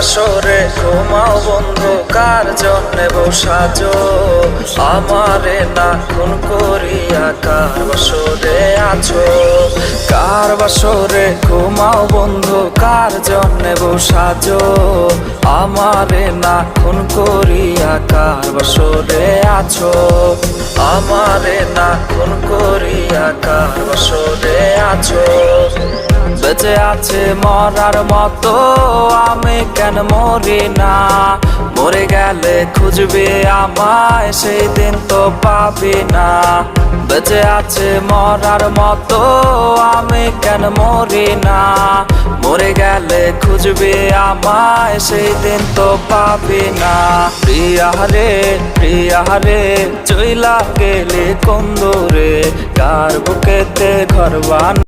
বাসরে ঘুমাও বন্ধু, কার জন্যে বসাজো আমারে না খুন করিয়া? কার বাসরে আছো? কার বাসরে ঘুমাও বন্ধু, কার জন্যে বসাজো আমারে না খুন করিয়া? কার বাসরে আছো আমারে না খুন করিয়া? কার বাসরে আছো? বেঁচে আছে মরার মতো আমি কেন মরি না? মরে গেলে খুঁজবে আমায়, সেই দিন তো পাবি না। বেঁচে আছে মরার মতো আমি কেন মরি না? মরে গেলে খুঁজবে আমায়, সেই দিন তো পাবি না। প্রিয়া রে চইলা গেলে কোন দূরে, কার বুকেতে ঘর বান